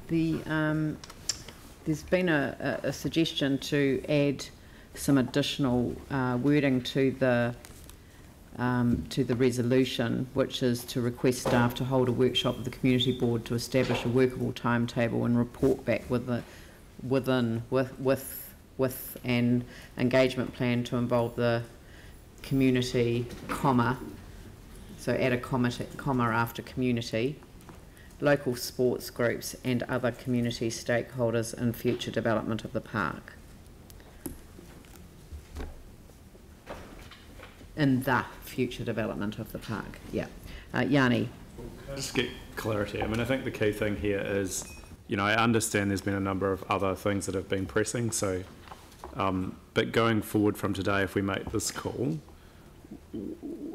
There's been a suggestion to add some additional wording to the resolution, which is to request staff to hold a workshop with the community board to establish a workable timetable and report back with an engagement plan to involve the community, so add a comma after community, local sports groups and other community stakeholders in future development of the park. In the future development of the park, yeah. Yanni. Can I just get clarity? I mean, I think the key thing here is, you know, I understand there's been a number of other things that have been pressing, so, but going forward from today, if we make this call,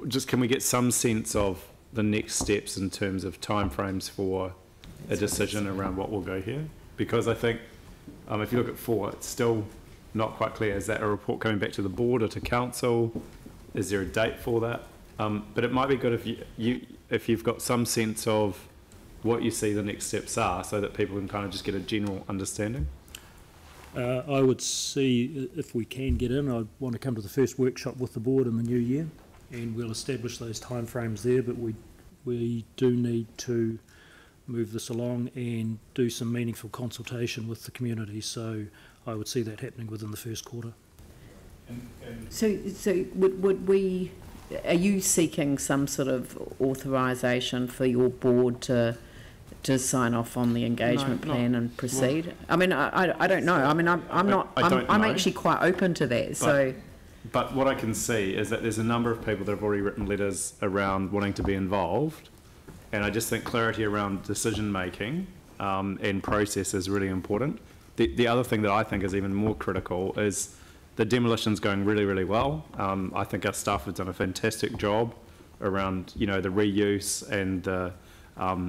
just can we get some sense of the next steps in terms of timeframes for a decision around what will go here? Because I think if you look at 4, it's still not quite clear. Is that a report coming back to the board or to council? Is there a date for that? But it might be good if you've got some sense of what you see the next steps are, so that people can kind of just get a general understanding. I would see if we can get in. I'd want to come to the first workshop with the board in the new year, and we'll establish those timeframes there. But we do need to move this along and do some meaningful consultation with the community. So I would see that happening within the first quarter. So would we? Are you seeking some sort of authorisation for your board to sign off on the engagement plan and proceed? Well, I mean, I don't know. I mean, I'm actually quite open to that. But what I can see is that there's a number of people that have already written letters around wanting to be involved, and I just think clarity around decision making and process is really important. The other thing that I think is even more critical is the demolition's going really, really well. I think our staff have done a fantastic job around, you know, the reuse and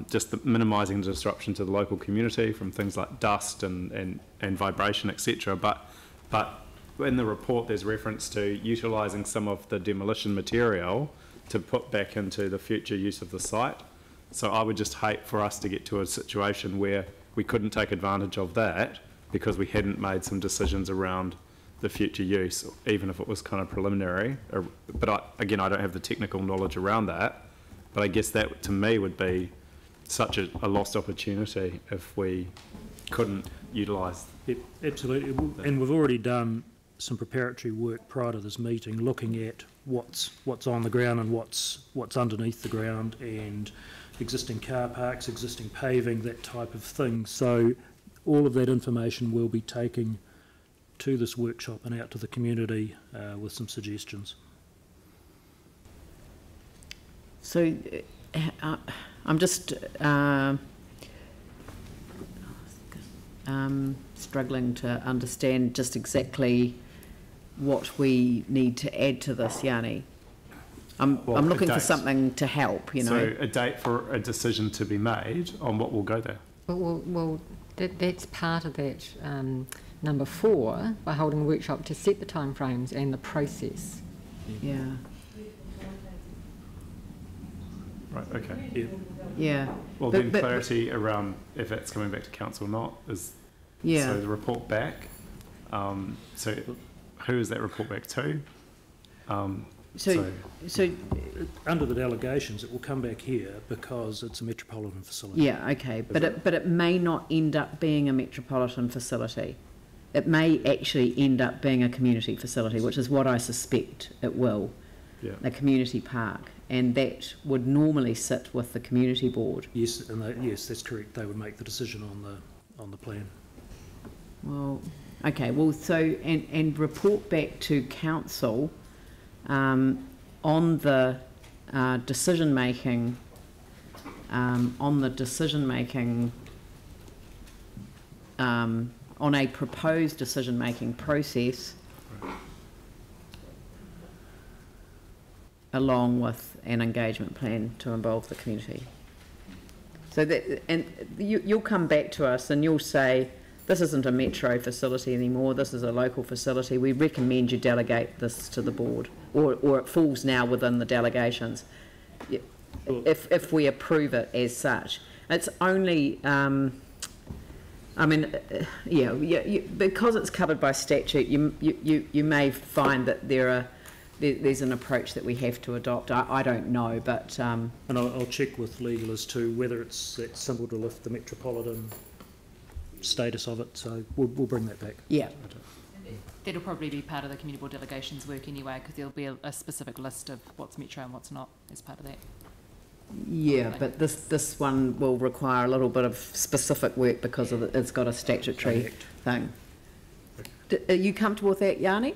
just the minimising the disruption to the local community from things like dust and vibration, etc. But in the report, there's reference to utilising some of the demolition material to put back into the future use of the site. So I would just hate for us to get to a situation where we couldn't take advantage of that because we hadn't made some decisions around the future use, even if it was kind of preliminary. But again, I don't have the technical knowledge around that. But I guess that, to me, would be such a lost opportunity if we couldn't utilise. Absolutely, and we've already done some preparatory work prior to this meeting, looking at what's on the ground and what's underneath the ground, and existing car parks, existing paving, that type of thing. So all of that information we'll be taking to this workshop and out to the community with some suggestions. So I'm just struggling to understand just exactly what we need to add to this, Yanni. I'm looking for something to help, you know. So a date for a decision to be made on what will go there. Well, that's part of that number 4, by holding a workshop to set the timeframes and the process. Yeah. Right, okay. Yeah. Well, then clarity around if it's coming back to council or not is, so the report back. So who is that report back to? So under the delegations, it will come back here because it's a metropolitan facility. Yeah, okay, but it may not end up being a metropolitan facility. It may actually end up being a community facility, which is what I suspect it will. Yeah. A community park, and that would normally sit with the community board. Yes, and yes, that's correct. They would make the decision on the plan. Well, okay. Well, so and report back to council on the decision making. On a proposed decision making process. Along with an engagement plan to involve the community. So that, and you'll come back to us and you'll say, this isn't a metro facility anymore, this is a local facility, we recommend you delegate this to the board, or it falls now within the delegations, if we approve it as such. It's only, I mean, because it's covered by statute, you may find that there's an approach that we have to adopt. I don't know, but... And I'll check with legal as to whether it's that simple to lift the metropolitan status of it, so we'll bring that back. Yeah. That'll probably be part of the community board delegation's work anyway, because there'll be a specific list of what's metro and what's not as part of that. Yeah, but this one will require a little bit of specific work because it's got a statutory thing. Are you comfortable with that, Yanni?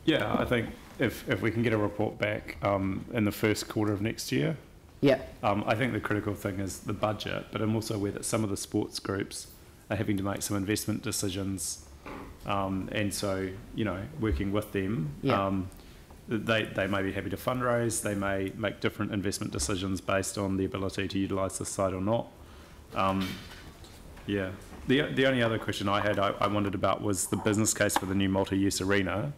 Yeah, I think if we can get a report back in the first quarter of next year, yeah. I think the critical thing is the budget, but I'm also aware that some of the sports groups are having to make some investment decisions, and so, you know, working with them, they may be happy to fundraise, they may make different investment decisions based on the ability to utilise the site or not. Yeah, the only other question I had, I wondered about was the business case for the new multi-use arena.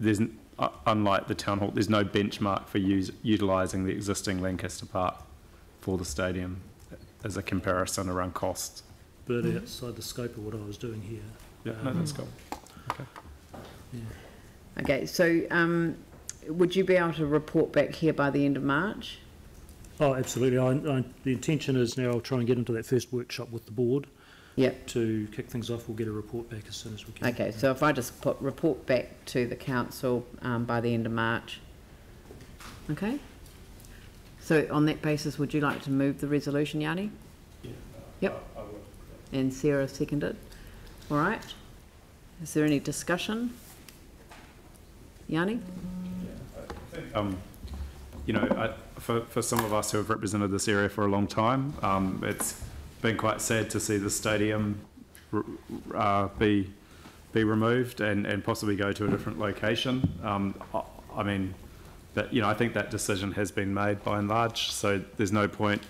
There's, unlike the town hall, there's no benchmark for utilising the existing Lancaster Park for the stadium as a comparison around cost. But outside the scope of what I was doing here. Yeah, no, that's cool. Okay. Yeah. Okay, so would you be able to report back here by the end of March? Oh, absolutely. The intention is now I'll try and get into that first workshop with the board. Yep. To kick things off, we'll get a report back as soon as we can. Okay, so if I just put report back to the council by the end of March. Okay. So on that basis, would you like to move the resolution, Yanni? Yeah. Yep. I will. And Sarah seconded. All right. Is there any discussion? Yanni? Yeah, I think, you know, for some of us who have represented this area for a long time, it's been quite sad to see the stadium be removed and possibly go to a different location. I mean, but, you know, I think that decision has been made by and large, so there's no point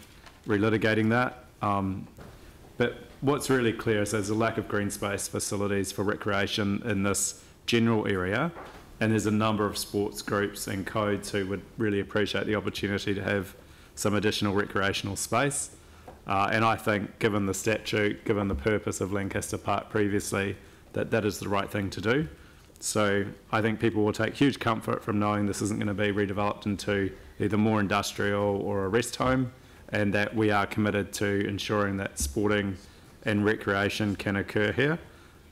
relitigating that. But what's really clear is there's a lack of green space facilities for recreation in this general area, and there's a number of sports groups and codes who would really appreciate the opportunity to have some additional recreational space. And I think, given the statute, given the purpose of Lancaster Park previously, that is the right thing to do. So I think people will take huge comfort from knowing this isn't going to be redeveloped into either more industrial or a rest home, and that we are committed to ensuring that sporting and recreation can occur here.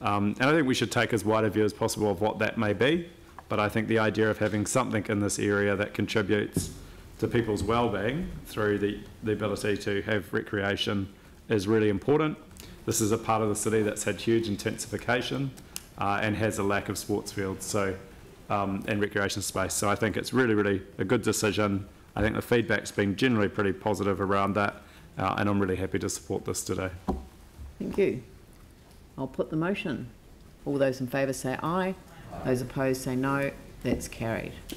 And I think we should take as wide a view as possible of what that may be, but I think the idea of having something in this area that contributes to people's well-being through the ability to have recreation is really important. This is a part of the city that's had huge intensification and has a lack of sports fields and recreation space. So I think it's really, really a good decision. I think the feedback's been generally pretty positive around that, and I'm really happy to support this today. Thank you. I'll put the motion. All those in favour say aye. Those opposed say no. That's carried.